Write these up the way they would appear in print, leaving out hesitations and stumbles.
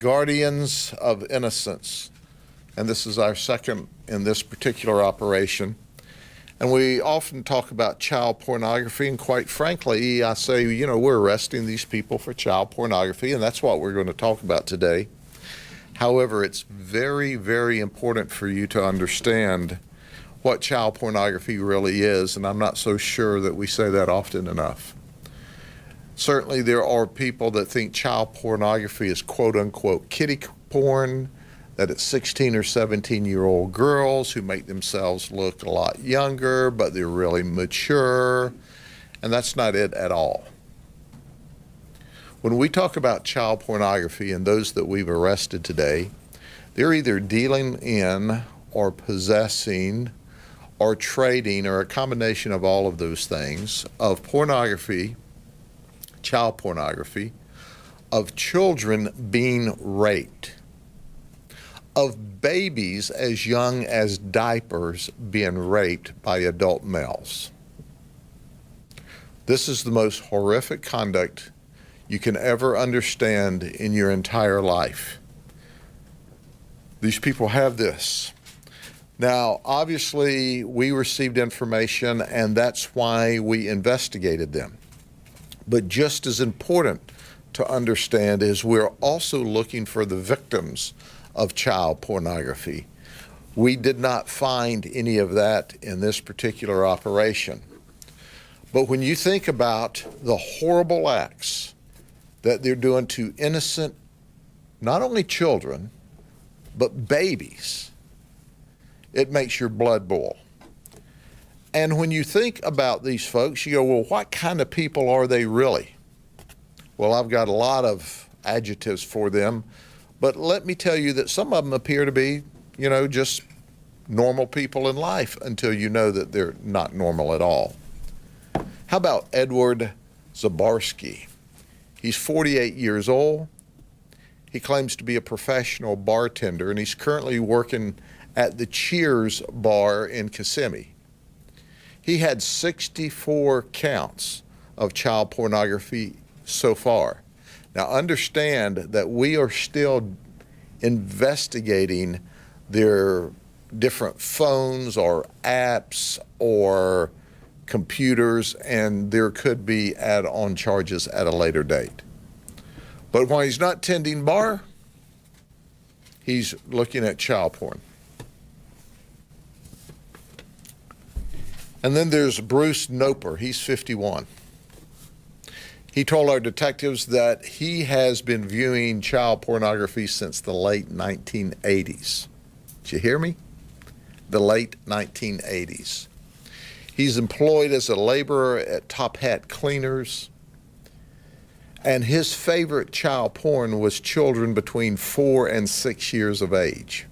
Guardians of Innocence, and this is our second in this particular operation. And we often talk about child pornography, and quite frankly, I say, we're arresting these people for child pornography, and that's what we're going to talk about today. However, it's very, very important for you to understand what child pornography really is, and I'm not so sure that we say that often enough. Certainly there are people that think child pornography is quote-unquote kiddie porn, that it's 16 or 17-year-old girls who make themselves look a lot younger, but they're really mature, and that's not it at all. When we talk about child pornography and those that we've arrested today, they're either dealing in or possessing or trading or a combination of all of those things of pornography, child pornography, of children being raped, of babies as young as diapers being raped by adult males. This is the most horrific conduct you can ever understand in your entire life. These people have this. Now, obviously, we received information, and that's why we investigated them. But just as important to understand is we're also looking for the victims of child pornography. We did not find any of that in this particular operation. But when you think about the horrible acts that they're doing to innocent, not only children, but babies, it makes your blood boil. And when you think about these folks, you go, well, what kind of people are they really? Well, I've got a lot of adjectives for them, but let me tell you that some of them appear to be, just normal people in life until you know that they're not normal at all. How about Edward Zabarski? He's 48 years old. He claims to be a professional bartender, and he's currently working at the Cheers bar in Kissimmee. He had 64 counts of child pornography so far. Now understand that we are still investigating their different phones or apps or computers, and there could be add-on charges at a later date. But when he's not tending bar, he's looking at child porn. And then there's Bruce Noper. He's 51. He told our detectives that he has been viewing child pornography since the late 1980s. Did you hear me? The late 1980s. He's employed as a laborer at Top Hat Cleaners, and his favorite child porn was children between 4 and 6 years of age.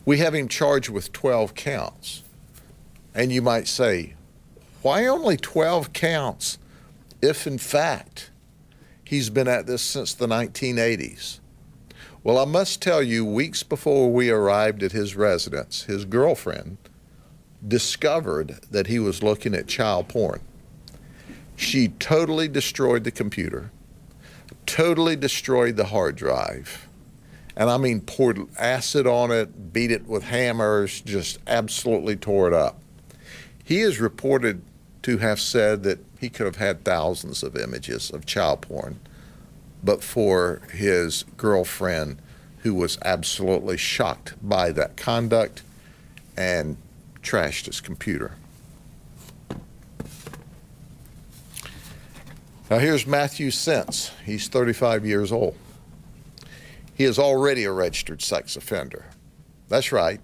We have him charged with 12 counts. And you might say, why only 12 counts if, in fact, he's been at this since the 1980s? Well, I must tell you, weeks before we arrived at his residence, his girlfriend discovered that he was looking at child porn. She totally destroyed the computer, totally destroyed the hard drive, and I mean poured acid on it, beat it with hammers, just absolutely tore it up. He is reported to have said that he could have had thousands of images of child porn, but for his girlfriend, who was absolutely shocked by that conduct and trashed his computer. Now here's Matthew Sentz. He's 35 years old. He is already a registered sex offender. That's right,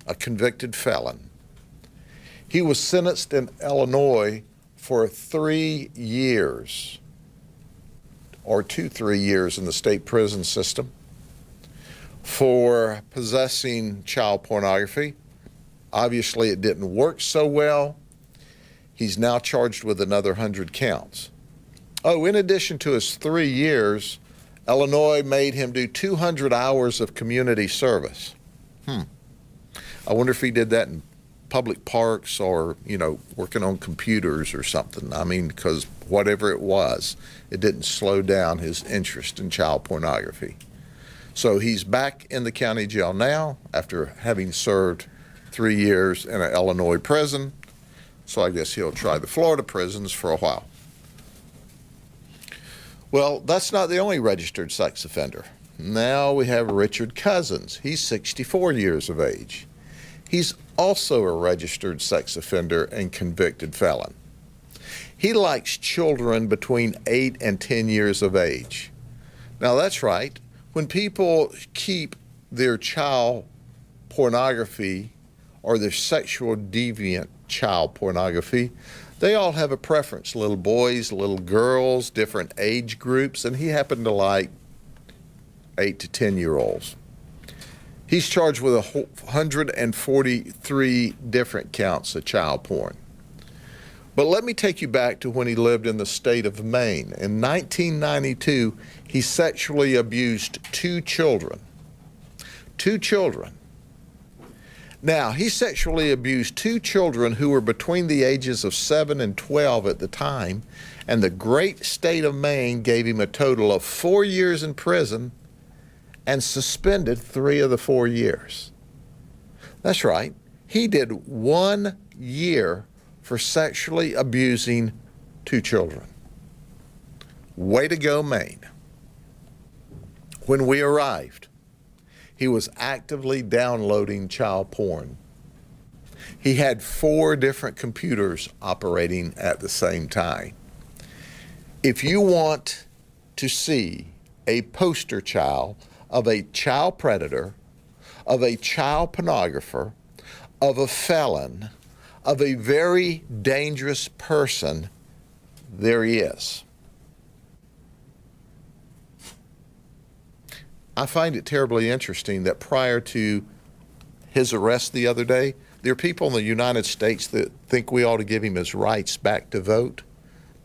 a convicted felon. He was sentenced in Illinois for 3 years, or 2 3 years in the state prison system, for possessing child pornography. Obviously, it didn't work so well. He's now charged with another 100 counts. Oh, in addition to his 3 years, Illinois made him do 200 hours of community service. I wonder if he did that in public parks or, working on computers or something. I mean, because whatever it was, it didn't slow down his interest in child pornography. So he's back in the county jail now after having served 3 years in an Illinois prison. So I guess he'll try the Florida prisons for a while. Well, that's not the only registered sex offender. Now we have Richard Cousins. He's 64 years of age. He's also a registered sex offender and convicted felon. He likes children between 8 and 10 years of age. Now that's right. When people keep their child pornography or their sexual deviant child pornography, they all have a preference. Little boys, little girls, different age groups, and he happened to like 8 to 10-year-olds. He's charged with 143 different counts of child porn. But let me take you back to when he lived in the state of Maine. In 1992, he sexually abused 2 children. 2 children. Now, he sexually abused 2 children who were between the ages of 7 and 12 at the time, and the great state of Maine gave him a total of 4 years in prison and suspended 3 of the 4 years. That's right. He did 1 year for sexually abusing 2 children. Way to go, Maine. When we arrived, he was actively downloading child porn. He had 4 different computers operating at the same time. If you want to see a poster child of a child predator, of a child pornographer, of a felon, of a very dangerous person, there he is. I find it terribly interesting that prior to his arrest the other day, there are people in the United States that think we ought to give him his rights back to vote.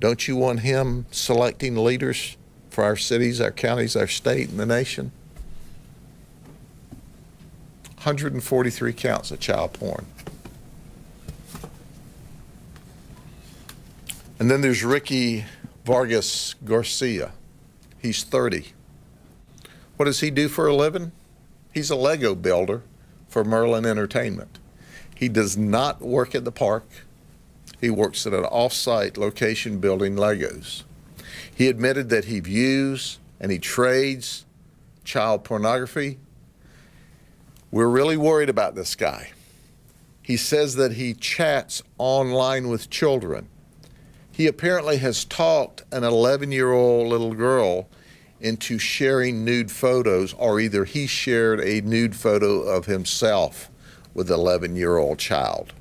Don't you want him selecting leaders for our cities, our counties, our state, and the nation? 143 counts of child porn. And then there's Ricky Vargas Garcia. He's 30. What does he do for a living? He's a Lego builder for Merlin Entertainment. He does not work at the park. He works at an off-site location building Legos. He admitted that he views and he trades child pornography. We're really worried about this guy. He says that he chats online with children. He apparently has talked an 11-year-old little girl into sharing nude photos, or either he shared a nude photo of himself with an 11-year-old child.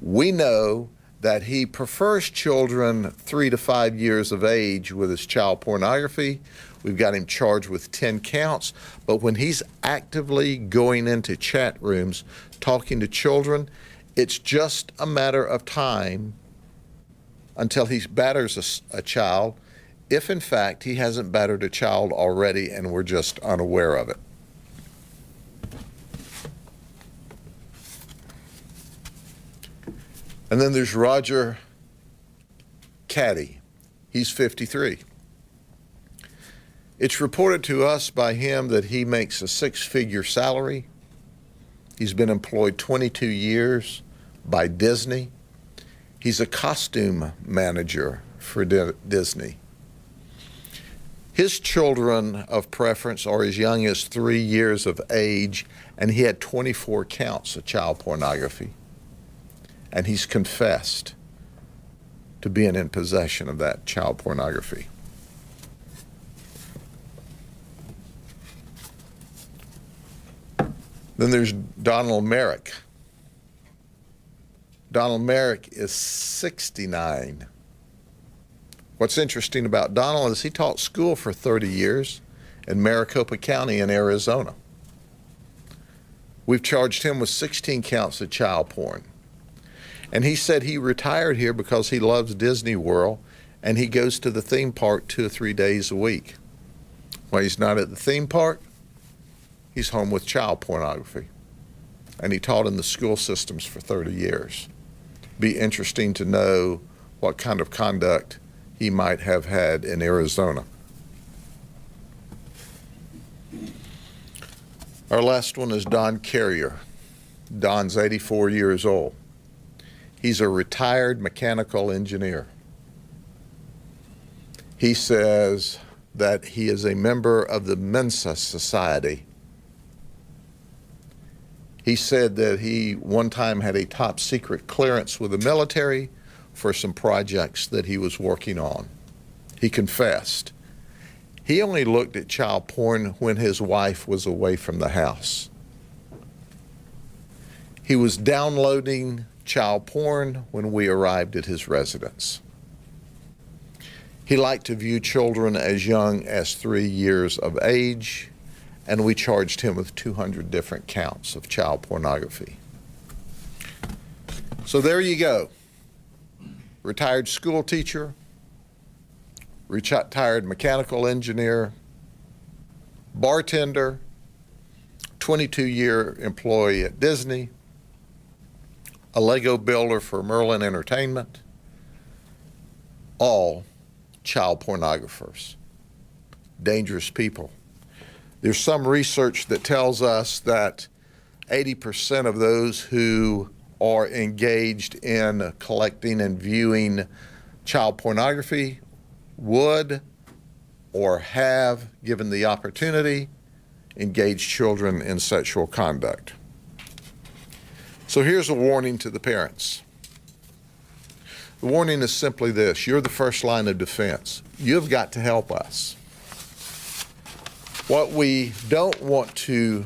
We know that he prefers children 3 to 5 years of age with his child pornography. We've got him charged with 10 counts, but when he's actively going into chat rooms, talking to children, it's just a matter of time until he batters a child, if in fact he hasn't battered a child already and we're just unaware of it. And then there's Roger Caddy. He's 53. It's reported to us by him that he makes a 6-figure salary. He's been employed 22 years by Disney. He's a costume manager for Disney. His children of preference are as young as 3 years of age, and he had 24 counts of child pornography. And he's confessed to being in possession of that child pornography. Then there's Donald Merrick. Donald Merrick is 69. What's interesting about Donald is he taught school for 30 years in Maricopa County in Arizona. We've charged him with 16 counts of child porn. And he said he retired here because he loves Disney World and he goes to the theme park 2 or 3 days a week. When he's not at the theme park, he's home with child pornography. and he taught in the school systems for 30 years. Be interesting to know what kind of conduct he might have had in Arizona. Our last one is Don Carrier. Don's 84 years old. He's a retired mechanical engineer. He says that he is a member of the Mensa Society. He said that he one time had a top secret clearance with the military for some projects that he was working on. He confessed. He only looked at child porn when his wife was away from the house. He was downloading child porn when we arrived at his residence. He liked to view children as young as 3 years of age, and we charged him with 200 different counts of child pornography. So there you go. Retired school teacher, retired mechanical engineer, bartender, 22-year employee at Disney, a Lego builder for Merlin Entertainment, all child pornographers, dangerous people. There's some research that tells us that 80% of those who are engaged in collecting and viewing child pornography would or have, given the opportunity, engaged children in sexual conduct. So here's a warning to the parents. The warning is simply this: you're the first line of defense. You've got to help us. What we don't want to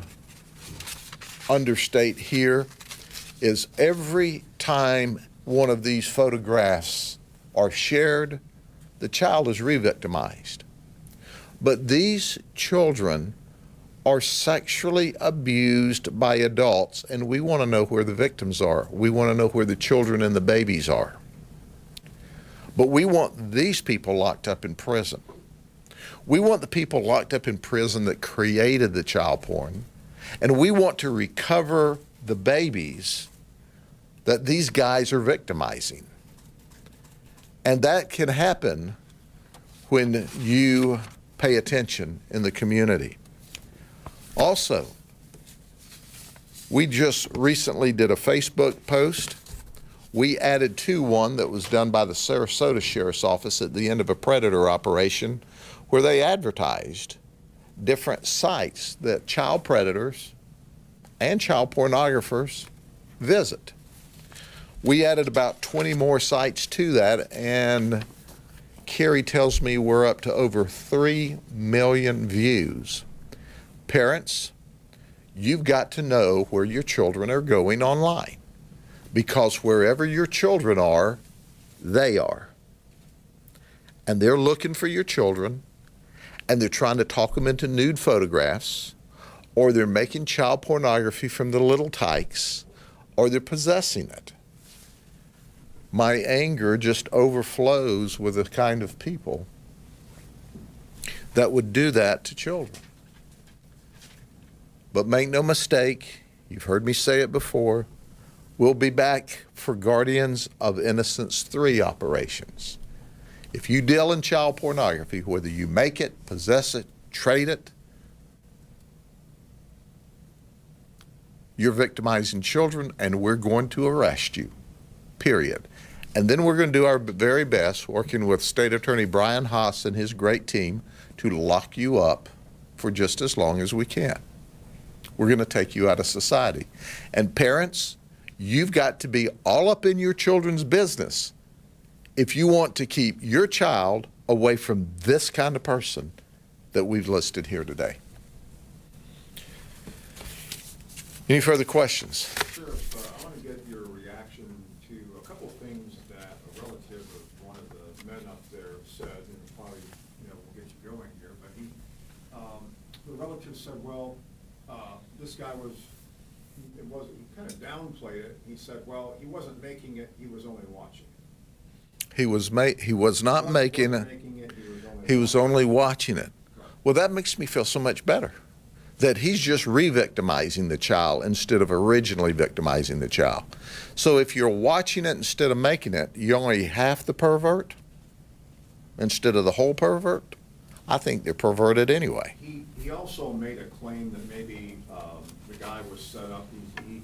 understate here is every time one of these photographs are shared, the child is re-victimized. But these children are sexually abused by adults, and we want to know where the victims are. We want to know where the children and the babies are. But we want these people locked up in prison. We want the people locked up in prison that created the child porn, and we want to recover the babies that these guys are victimizing. And that can happen when you pay attention in the community. Also, we just recently did a Facebook post. We added to one that was done by the Sarasota Sheriff's Office at the end of a predator operation, where they advertised different sites that child predators and child pornographers visit. We added about 20 more sites to that, and Carrie tells me we're up to over 3 million views. Parents, you've got to know where your children are going online, because wherever your children are, they are. And they're looking for your children, and they're trying to talk them into nude photographs, or they're making child pornography from the little tykes, or they're possessing it. My anger just overflows with the kind of people that would do that to children. But make no mistake, you've heard me say it before, we'll be back for Guardians of Innocence 3 operations. If you deal in child pornography, whether you make it, possess it, trade it, you're victimizing children, and we're going to arrest you, period. And then we're going to do our very best, working with State Attorney Brian Haas and his great team, to lock you up for just as long as we can. We're going to take you out of society. And parents, you've got to be all up in your children's business if you want to keep your child away from this kind of person that we've listed here today. Any further questions? Sheriff, I want to get your reaction to a couple of things that a relative of one of the men up there said, and probably, we'll get you going here, but the relative said, well, this guy he kind of downplayed it. He said, well, he wasn't making it, he was only watching it. He was not making it, he was only watching it. Well, that makes me feel so much better. that he's just re-victimizing the child instead of originally victimizing the child. So if you're watching it instead of making it, you're only half the pervert instead of the whole pervert. I think they're perverted anyway. He also made a claim that maybe the guy was set up. He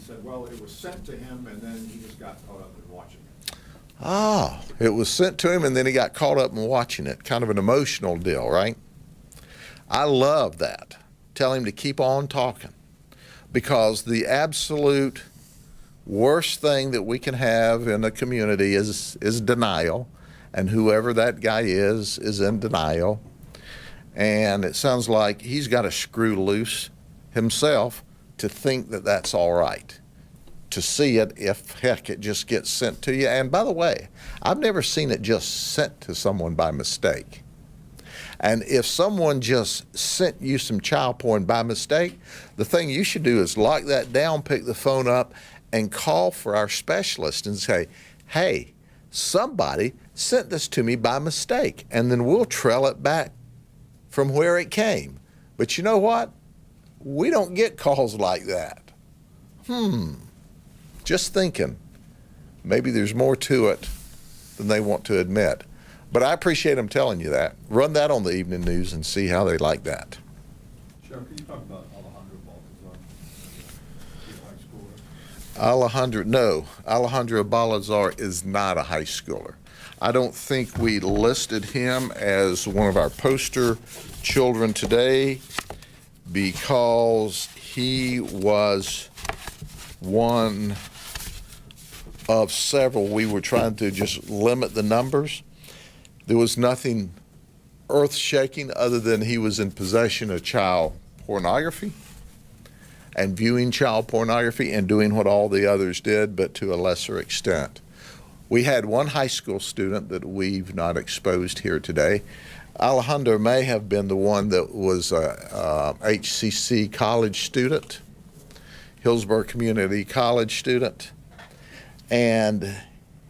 said, well, it was sent to him, and then he just got caught up in watching it. Ah, it was sent to him, and then he got caught up in watching it. Kind of an emotional deal, right? I love that. Tell him to keep on talking, because the absolute worst thing that we can have in a community is denial, and whoever that guy is in denial. And it sounds like he's got to screw loose himself to think that that's all right, to see it if, heck, it just gets sent to you. And by the way, I've never seen it just sent to someone by mistake. And if someone just sent you some child porn by mistake, the thing you should do is lock that down, pick the phone up, and call for our specialist and say, hey, somebody sent this to me by mistake, and then we'll trail it back from where it came. But you know what? We don't get calls like that. Just thinking. Maybe there's more to it than they want to admit. But I appreciate them telling you that. Run that on the evening news and see how they like that. Sheriff, can you talk about Alejandro Baltazar, high schooler? Alejandro Baltazar is not a high schooler. I don't think we listed him as one of our poster children today because he was one of several. We were trying to just limit the numbers. There was nothing earth-shaking other than he was in possession of child pornography and viewing child pornography and doing what all the others did, but to a lesser extent. We had one high school student that we've not exposed here today. Alejandro may have been the one that was a HCC college student, Hillsborough Community College student, and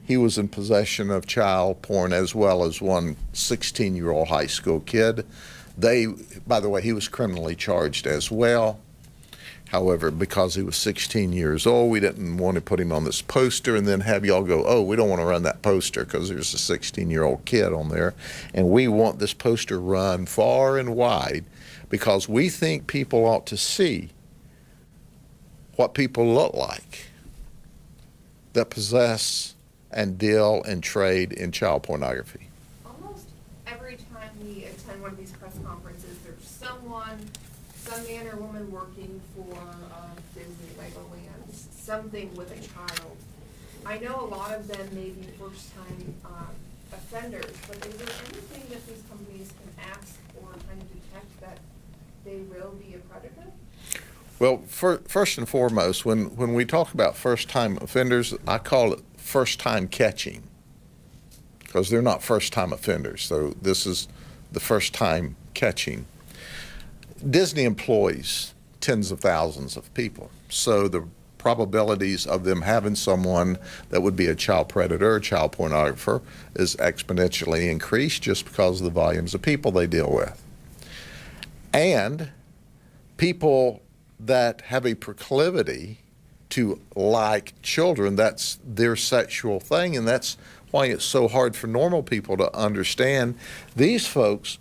he was in possession of child porn as well as one 16-year-old high school kid. By the way, he was criminally charged as well. However, because he was 16 years old, we didn't want to put him on this poster and then have y'all go, oh, we don't want to run that poster because there's a 16-year-old kid on there. And we want this poster run far and wide because we think people ought to see what people look like that possess and deal and trade in child pornography. Almost every time we attend one of these press conferences, there's someone, some man or woman working for Disney, Legoland, something with a child. I know a lot of them may be first-time offenders, but is there anything that these companies can ask or kind of detect that they will be a predator? Well, first and foremost, when we talk about first-time offenders, I call it first-time catching because they're not first-time offenders. So this is the first-time catching. Disney employs tens of thousands of people, so the probabilities of them having someone that would be a child predator or child pornographer is exponentially increased just because of the volumes of people they deal with. And people that have a proclivity to like children, that's their sexual thing, and that's why it's so hard for normal people to understand. These folks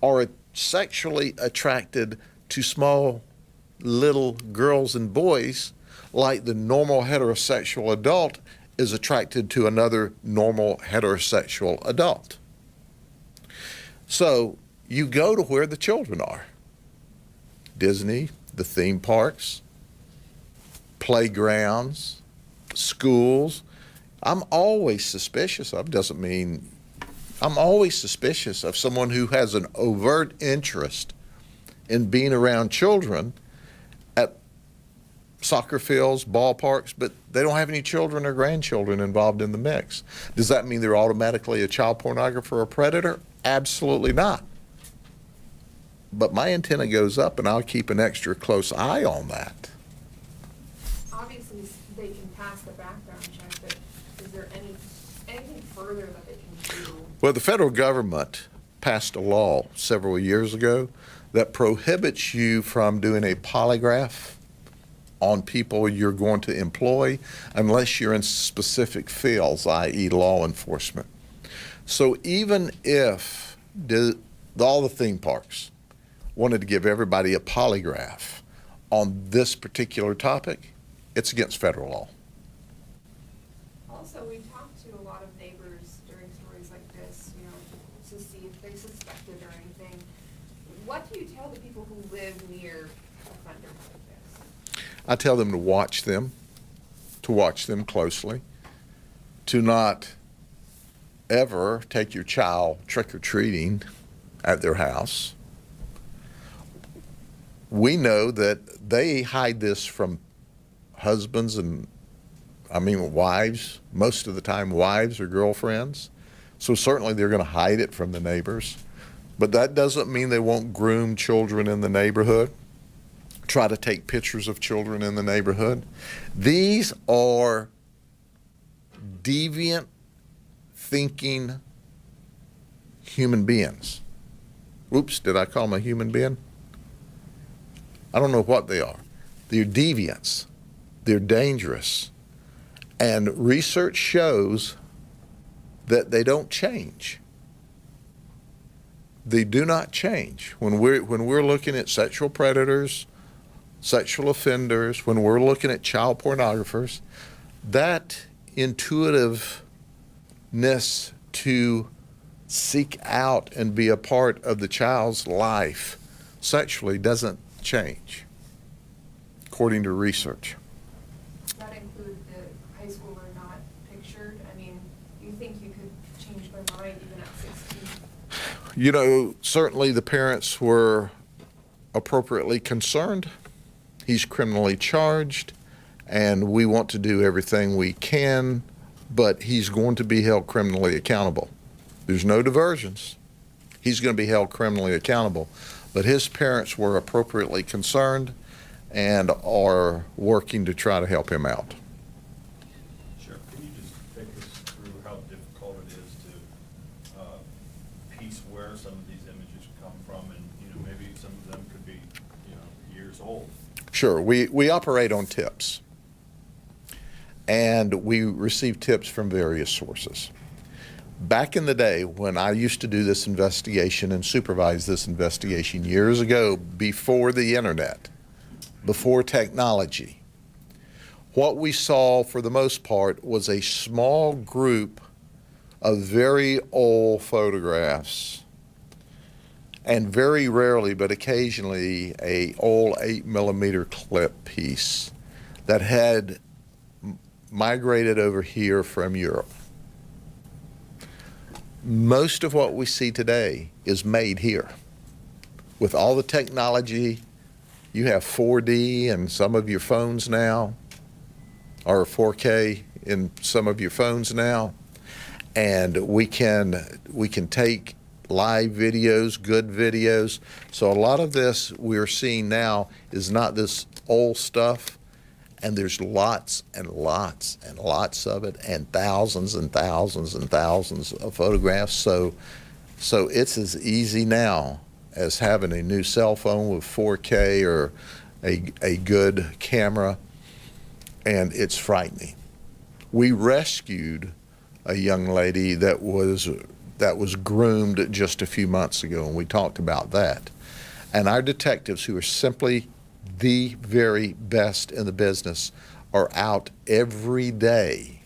are sexually attracted to small little girls and boys like the normal heterosexual adult is attracted to another normal heterosexual adult. So you go to where the children are. Disney, the theme parks, playgrounds, schools. I'm always suspicious of someone who has an overt interest in being around children at soccer fields, ballparks, but they don't have any children or grandchildren involved in the mix. Does that mean they're automatically a child pornographer or predator? Absolutely not. But my antenna goes up and I'll keep an extra close eye on that. Obviously, they can pass the background check, but is there anything further that they can do? Well, the federal government passed a law several years ago that prohibits you from doing a polygraph on people you're going to employ unless you're in specific fields, i.e. law enforcement. So even if all the theme parks wanted to give everybody a polygraph on this particular topic, it's against federal law. Also, we talked to a lot of neighbors during stories like this, you know, to see if they suspected or anything. What do you tell the people who live near offenders like this? I tell them to watch them closely, to not ever take your child trick-or-treating at their house. We know that they hide this from husbands and, wives, most of the time wives or girlfriends. So certainly they're going to hide it from the neighbors. But that doesn't mean they won't groom children in the neighborhood, try to take pictures of children in the neighborhood. These are deviant thinking human beings. Oops, did I call them a human being? I don't know what they are. They're deviants. They're dangerous. And research shows that they don't change. They do not change. When we're looking at sexual predators, sexual offenders, when we're looking at child pornographers, that intuitiveness to seek out and be a part of the child's life sexually doesn't change, according to research. Does that include the high schooler not pictured? I mean, do you think you could change their mind even at 16? You know, certainly the parents were appropriately concerned. He's criminally charged, and we want to do everything we can, but he's going to be held criminally accountable. There's no diversions. He's going to be held criminally accountable. But his parents were appropriately concerned and are working to try to help him out. Sure. Can you just take us through how difficult it is to piece where some of these images come from, and maybe some of them could be years old? Sure. We operate on tips, and we receive tips from various sources. Back in the day when I used to do this investigation and supervise this investigation years ago, before the internet, before technology, what we saw for the most part was a small group of very old photographs, and very rarely but occasionally a old 8mm clip piece that had migrated over here from Europe. Most of what we see today is made here. With all the technology, you have 4D in some of your phones now, or 4K in some of your phones now, and we can take live videos, good videos. So a lot of this we're seeing now is not this old stuff, and there's lots and lots and lots of it, and thousands and thousands and thousands of photographs. So it's as easy now as having a new cell phone with 4K or a good camera, and it's frightening. We rescued a young lady that was groomed just a few months ago, and we talked about that. And our detectives, who are simply the very best in the business, are out every day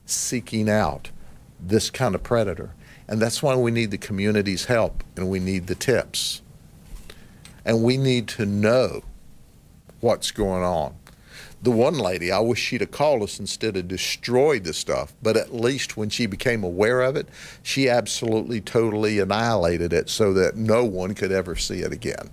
seeking out this kind of predator. And that's why we need the community's help, and we need the tips. And we need to know what's going on. The one lady, I wish she'd have called us instead of destroyed the stuff, but at least when she became aware of it, she absolutely, totally annihilated it so that no one could ever see it again.